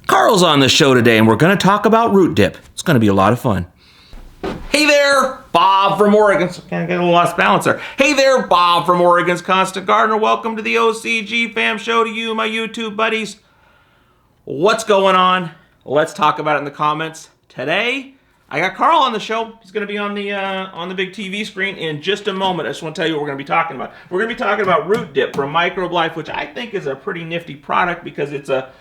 Carl's on the show today, and we're going to talk about root dip. It's going to be a lot of fun. Hey there, Bob from Oregon. Can't get a little lost balance there. Hey there, Bob from Oregon's Constant Gardener. Welcome to the OCGFAM show to you, my YouTube buddies. What's going on? Let's talk about it in the comments. Today, I got Carl on the show. He's going to be on the big TV screen in just a moment. I just want to tell you what we're going to be talking about. We're going to be talking about root dip from Microbe, which I think is a pretty nifty product because it's a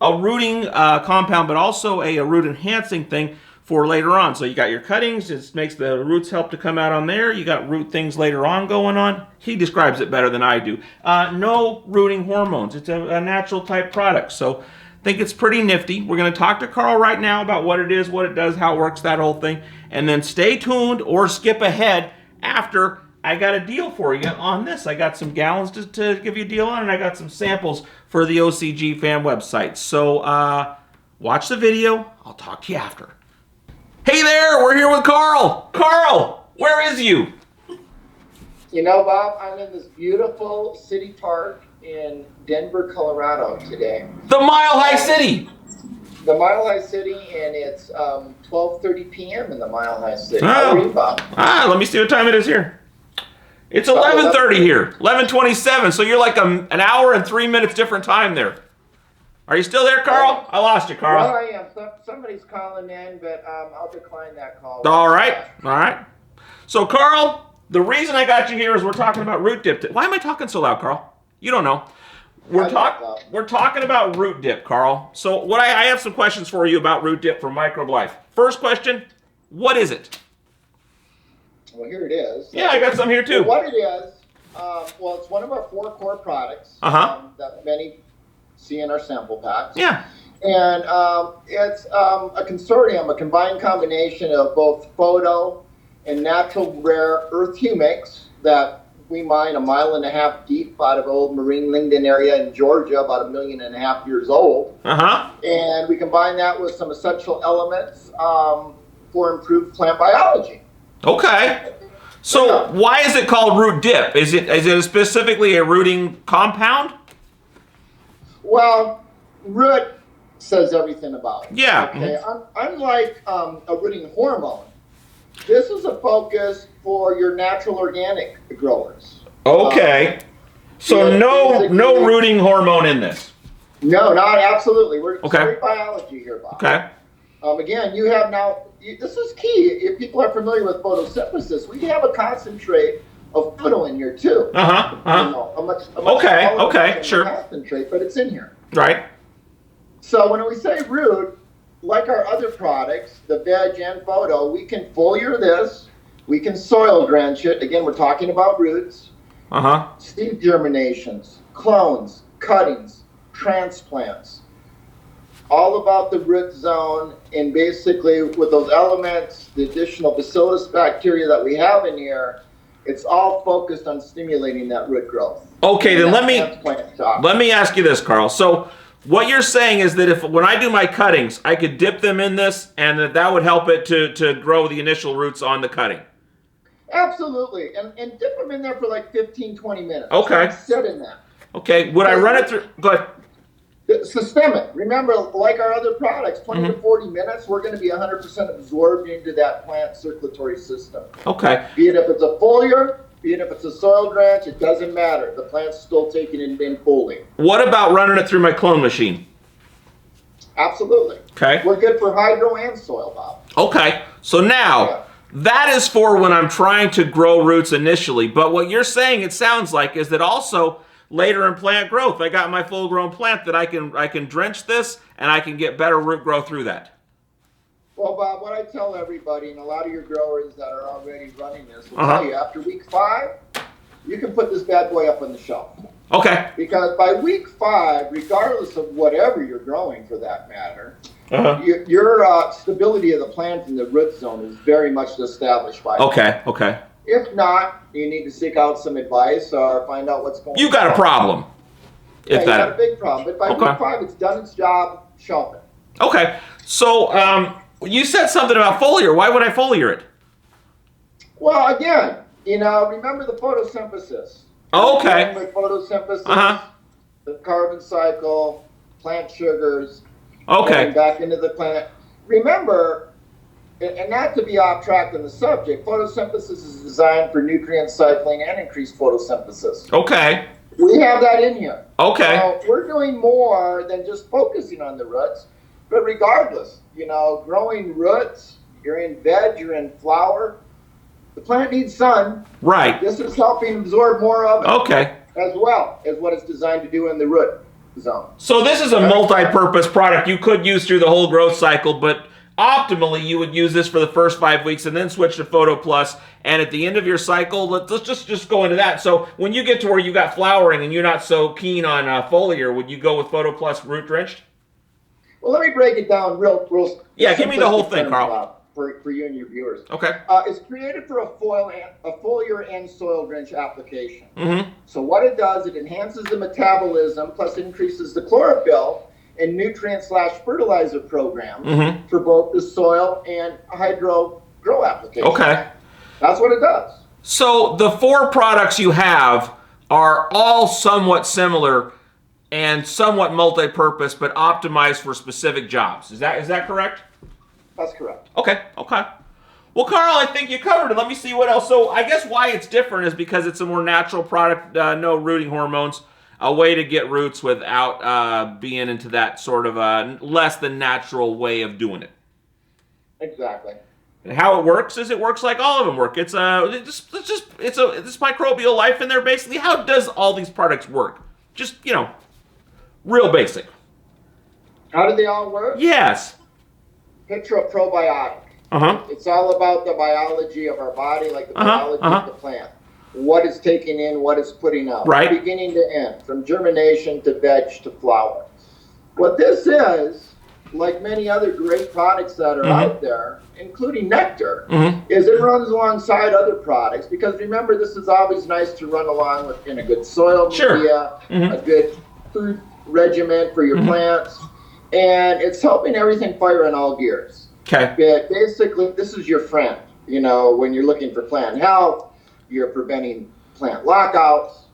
rooting compound, but also a root enhancing thing for later on. So you got your cuttings, it makes the roots help to come out on there. You got root things later on going on. He describes it better than I do. No rooting hormones. It's a natural type product. So I think it's pretty nifty. We're going to talk to Carl right now about what it is, what it does, how it works, that whole thing. And then stay tuned or skip ahead after I got a deal for you on this. I got some gallons to give you a deal on, and I got some samples for the OCG Fam website. So watch the video. I'll talk to you after. Hey there, we're here with Carl. Carl, where is you? You know, Bob, I'm in this beautiful city park in Denver, Colorado today. The Mile High City. The Mile High City, and it's 12:30 p.m. in the Mile High City. How are you, Bob? Let me see what time it is here. It's 11:30 here, 11:27, so you're like an hour and 3 minutes different time there. Are you still there, Carl? I lost you, Carl. Well, I am. Somebody's calling in, but I'll decline that call. All right. So, Carl, the reason I got you here is we're talking about root dip. Why am I talking so loud, Carl? You don't know. We're talking about root dip, Carl. So, I have some questions for you about root dip from Microbe Life. First question, what is it? Well, here it is. Yeah, I got some here too. What it is, well, it's one of our 4 core products that many see in our sample packs. Yeah. And it's a consortium, a combined combination of both photo and natural rare earth humics that we mine 1.5 miles deep out of old Marine Lingdon area in Georgia, about 1.5 million years old. And we combine that with some essential elements for improved plant biology. Okay. So why is it called root dip? Is it specifically a rooting compound? Well, root says everything about it. Yeah. Okay. Unlike a rooting hormone, this is a focus for your natural organic growers. Okay. So no rooting hormone in this. No, not absolutely. We're straight biology here, Bob. Okay. Again, you have now. This is key. If people are familiar with photosynthesis, we have a concentrate of photo in here too. You know, a much sure. Concentrate, but it's in here. Right. So when we say root, like our other products, the veg and photo, we can foliar this, we can soil drench it. Again, we're talking about roots. Seed germinations, clones, cuttings, transplants. All about the root zone, and basically with those elements, the additional bacillus bacteria that we have in here, it's all focused on stimulating that root growth. Okay, then let me ask you this, Carl. So what you're saying is that when I do my cuttings, I could dip them in this, and that would help it to grow the initial roots on the cutting. Absolutely, and dip them in there for like 15, 20 minutes. Okay. Sit in that. Okay, would I run it through? Go ahead. Systemic. Remember, like our other products, 20 to 40 minutes, we're going to be 100% absorbed into that plant circulatory system. Okay. Be it if it's a foliar, be it if it's a soil drench, it doesn't matter. The plant's still taking it in fully. What about running it through my clone machine? Absolutely. Okay. We're good for hydro and soil, Bob. Okay. So now, that is for when I'm trying to grow roots initially. But what you're saying, it sounds like, is that also later in plant growth, I got my full-grown plant that I can drench this, and I can get better root growth through that. Well, Bob, what I tell everybody, and a lot of your growers that are already running this will tell you, after week 5, you can put this bad boy up on the shelf. Okay. Because by week 5, regardless of whatever you're growing for that matter, your stability of the plant in the root zone is very much established by that. Okay. If not, you need to seek out some advice or find out what's going on. You got a problem. Yeah, you got a big problem. But by week 5, it's done its job, shelf it. Okay. So, you said something about foliar. Why would I foliar it? Well, again, remember the photosynthesis. Okay. With photosynthesis, the carbon cycle, plant sugars. Okay. Going back into the plant. Remember, and not to be off track on the subject, photosynthesis is designed for nutrient cycling and increased photosynthesis. Okay. We have that in here. Okay. So we're doing more than just focusing on the roots. But regardless, growing roots, you're in veg, you're in flower, the plant needs sun. Right. This is helping absorb more of it. Okay. As well as what it's designed to do in the root zone. So this is a multi-purpose product you could use through the whole growth cycle, but optimally you would use this for the first 5 weeks and then switch to Photo Plus. And at the end of your cycle, let's just go into that. So when you get to where you got flowering and you're not so keen on foliar, would you go with Photo Plus root drenched? Well, let me break it down real. Yeah, give me the whole thing, Carl. For you and your viewers. Okay. It's created for a foliar and soil drench application. Mm-hmm. So what it does, it enhances the metabolism, plus increases the chlorophyll and nutrient/fertilizer program for both the soil and hydro grow application. Okay. That's what it does. So the 4 products you have are all somewhat similar and somewhat multi-purpose, but optimized for specific jobs. Is that correct? That's correct. Okay. Well, Carl, I think you covered it. Let me see what else. So I guess why it's different is because it's a more natural product, no rooting hormones, a way to get roots without being into that sort of less than natural way of doing it. Exactly. And how it works is it works like all of them work. It's this microbial life in there basically. How does all these products work? Just, real basic. How do they all work? Yes. Picture a probiotic. It's all about the biology of our body, like the biology of the plant. What it's taking in, what it's putting out. Right. Beginning to end, from germination to veg to flower. What this is, like many other great products that are out there, including nectar, is it runs alongside other products. Because remember, this is always nice to run along with in a good soil media, a good food regimen for your plants. And it's helping everything fire on all gears. Okay. But basically, this is your friend. When you're looking for plant health, you're preventing plant lockouts.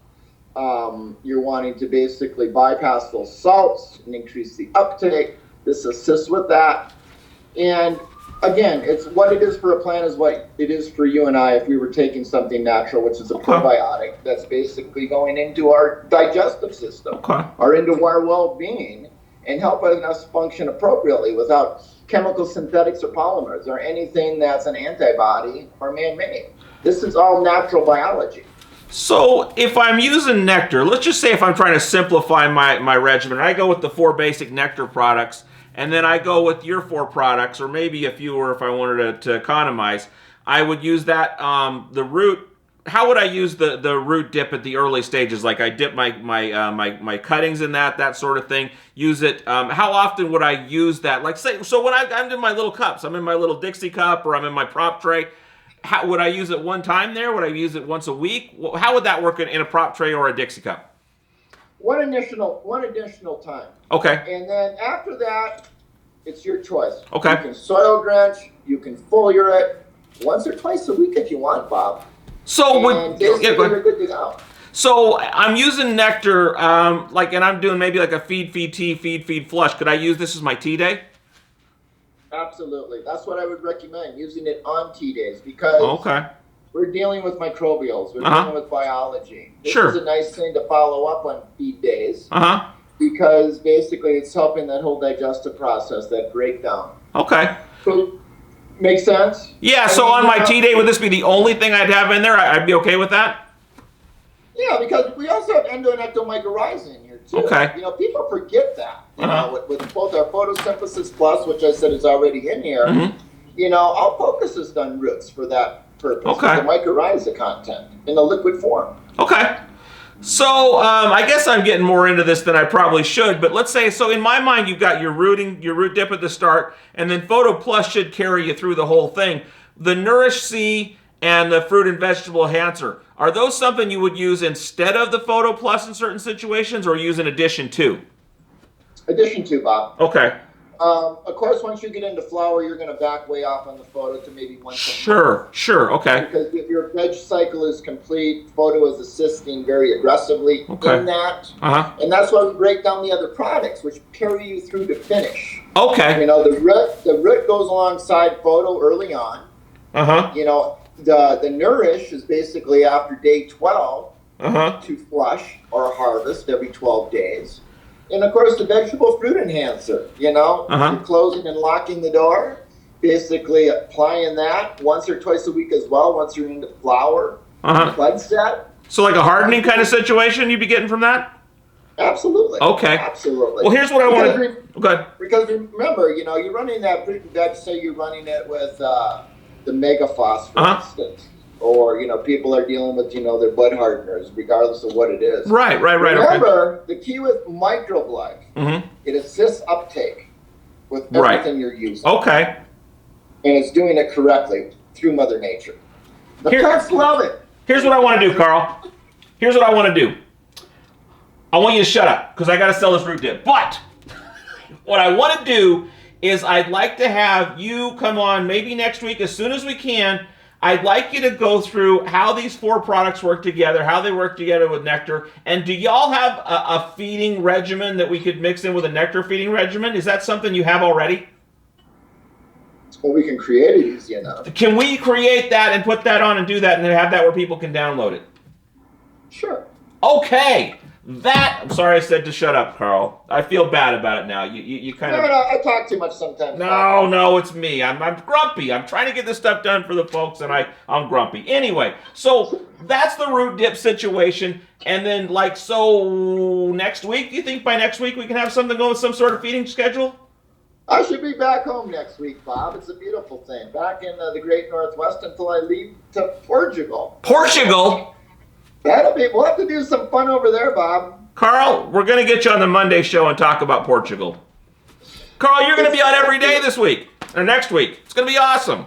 You're wanting to basically bypass those salts and increase the uptake. This assists with that. And again, it's what it is for a plant is what it is for you and I if we were taking something natural, which is a probiotic that's basically going into our digestive system or into our well-being and helping us function appropriately without chemical synthetics or polymers or anything that's an antibody or man-made. This is all natural biology. So if I'm using nectar, let's just say if I'm trying to simplify my regimen, I go with the 4 basic nectar products, and then I go with your 4 products, or maybe a fewer if I wanted to economize. I would use that, the root. How would I use the root dip at the early stages? Like I dip my cuttings in that sort of thing. Use it. How often would I use that? Like say, so when I'm in my little cups, I'm in my little Dixie cup or I'm in my prop tray. How would I use it one time there? Would I use it once a week? How would that work in a prop tray or a Dixie cup? One additional time. Okay. And then after that, it's your choice. Okay. You can soil drench. You can foliar it once or twice a week if you want, Bob. So you're good to go. So I'm using nectar, and I'm doing maybe like a feed tea, feed flush. Could I use this as my tea day? Absolutely. That's what I would recommend, using it on tea days because we're dealing with microbials. We're dealing with biology. This is a nice thing to follow up on feed days because basically it's helping that whole digestive process, that breakdown. Okay. So, make sense? Yeah, so on my tea day, would this be the only thing I'd have in there? I'd be okay with that? Yeah, because we also have endo and ectomycorrhiza in here too. Okay. People forget that. With both our photosynthesis plus, which I said is already in here, our focus is on roots for that purpose. Okay. The mycorrhiza content in a liquid form. Okay. So I guess I'm getting more into this than I probably should, but let's say, so in my mind, you've got your root dip at the start, and then Photo Plus should carry you through the whole thing. The Nourish C and the Fruit and Vegetable Enhancer, are those something you would use instead of the Photo Plus in certain situations, or use in addition to? Addition to, Bob. Okay. Of course, once you get into flower, you're going to back way off on the photo to maybe once a month. Sure, okay. Because if your veg cycle is complete, photo is assisting very aggressively in that. And that's why we break down the other products, which carry you through to finish. Okay. You know, the root goes alongside photo early on. You know, the nourish is basically after day 12 to flush or harvest every 12 days. And of course, the vegetable fruit enhancer, you know, you're closing and locking the door, basically applying that once or twice a week as well, once you're into flower, bud set. So like a hardening kind of situation you'd be getting from that? Absolutely. Okay. Absolutely. Well, here's what I want to... Go ahead. Because remember, you know, you're running that fruit and veg, say you're running it with the Megaphos, for instance. Or, you know, people are dealing with, you know, their bud hardeners, regardless of what it is. Right. Remember, the key with Microbe Life, it assists uptake with everything you're using. Okay. And it's doing it correctly through Mother Nature. The pets love it. Here's what I want to do, Carl. Here's what I want to do. I want you to shut up, because I got to sell this root dip. But what I want to do is I'd like to have you come on maybe next week as soon as we can. I'd like you to go through how these 4 products work together, how they work together with nectar. And do y'all have a feeding regimen that we could mix in with a nectar feeding regimen? Is that something you have already? Well, we can create it easy enough. Can we create that and put that on and do that and then have that where people can download it? Sure. Okay. I'm sorry I said to shut up, Carl. I feel bad about it now. You kind of... No, I talk too much sometimes. No, it's me. I'm grumpy. I'm trying to get this stuff done for the folks, and I'm grumpy. Anyway, so that's the root dip situation. And then, so next week, do you think by next week we can have something going with some sort of feeding schedule? I should be back home next week, Bob. It's a beautiful thing. Back in the great Northwest until I leave to Portugal. Portugal? We'll have to do some fun over there, Bob. Carl, we're going to get you on the Monday show and talk about Portugal. Carl, you're going to be on every day this week, or next week. It's going to be awesome.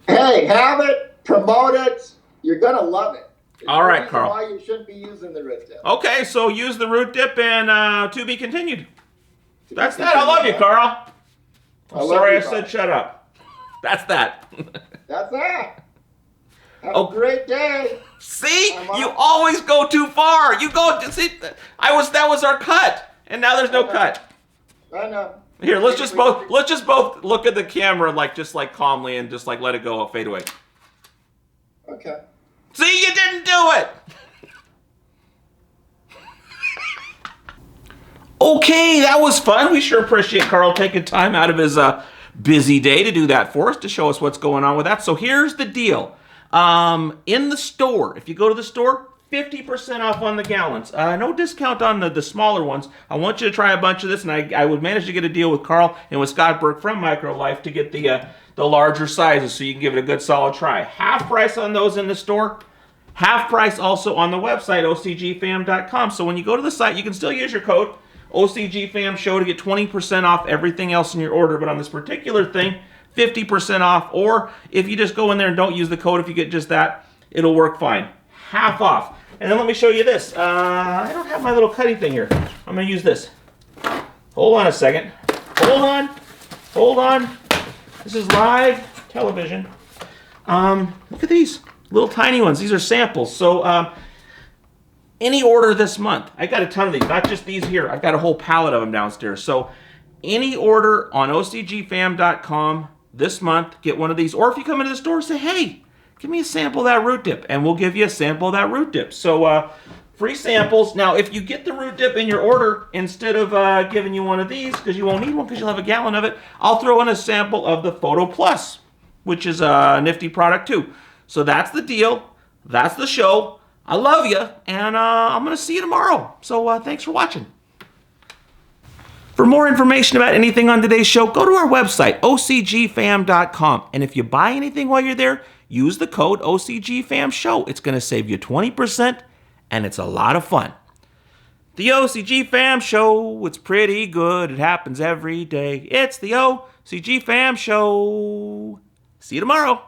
Hey, have it, promote it. You're going to love it. All right, Carl. Why you shouldn't be using the root dip. Okay, so use the root dip and to be continued. That's that. I love you, Carl. I'm sorry I said shut up. That's that. That's that. Have a great day. See, you always go too far. You go. See, that was our cut, and now there's no cut. I know. Here, let's just both look at the camera just calmly and just let it go, fade away. Okay. See, you didn't do it. Okay, that was fun. We sure appreciate Carl taking time out of his busy day to do that for us, to show us what's going on with that. So here's the deal. In the store, if you go to the store, 50% off on the gallons. No discount on the smaller ones. I want you to try a bunch of this, and I would manage to get a deal with Carl and with Scott Burke from Microbe Life to get the larger sizes so you can give it a good solid try. Half price on those in the store. Half price also on the website, OCGFAM.com. So when you go to the site, you can still use your code OCGFAMshow to get 20% off everything else in your order. But on this particular thing, 50% off. Or if you just go in there and don't use the code, if you get just that, it'll work fine. Half off. And then let me show you this. I don't have my little cutting thing here. I'm going to use this. Hold on a second. Hold on. This is live television. Look at these little tiny ones. These are samples. So any order this month, I got a ton of these, not just these here. I've got a whole pallet of them downstairs. So any order on OCGFAM.com this month, get one of these. Or if you come into the store, say, hey, give me a sample of that root dip, and we'll give you a sample of that root dip. So free samples. Now, if you get the root dip in your order, instead of giving you one of these, because you won't need one because you'll have a gallon of it, I'll throw in a sample of the Photo Plus, which is a nifty product too. So that's the deal. That's the show. I love you, and I'm going to see you tomorrow. So thanks for watching. For more information about anything on today's show, go to our website, OCGFAM.com. And if you buy anything while you're there, use the code OCGFAMshow. It's going to save you 20%, and it's a lot of fun. The OCG Fam Show, it's pretty good. It happens every day. It's the OCG Fam Show. See you tomorrow.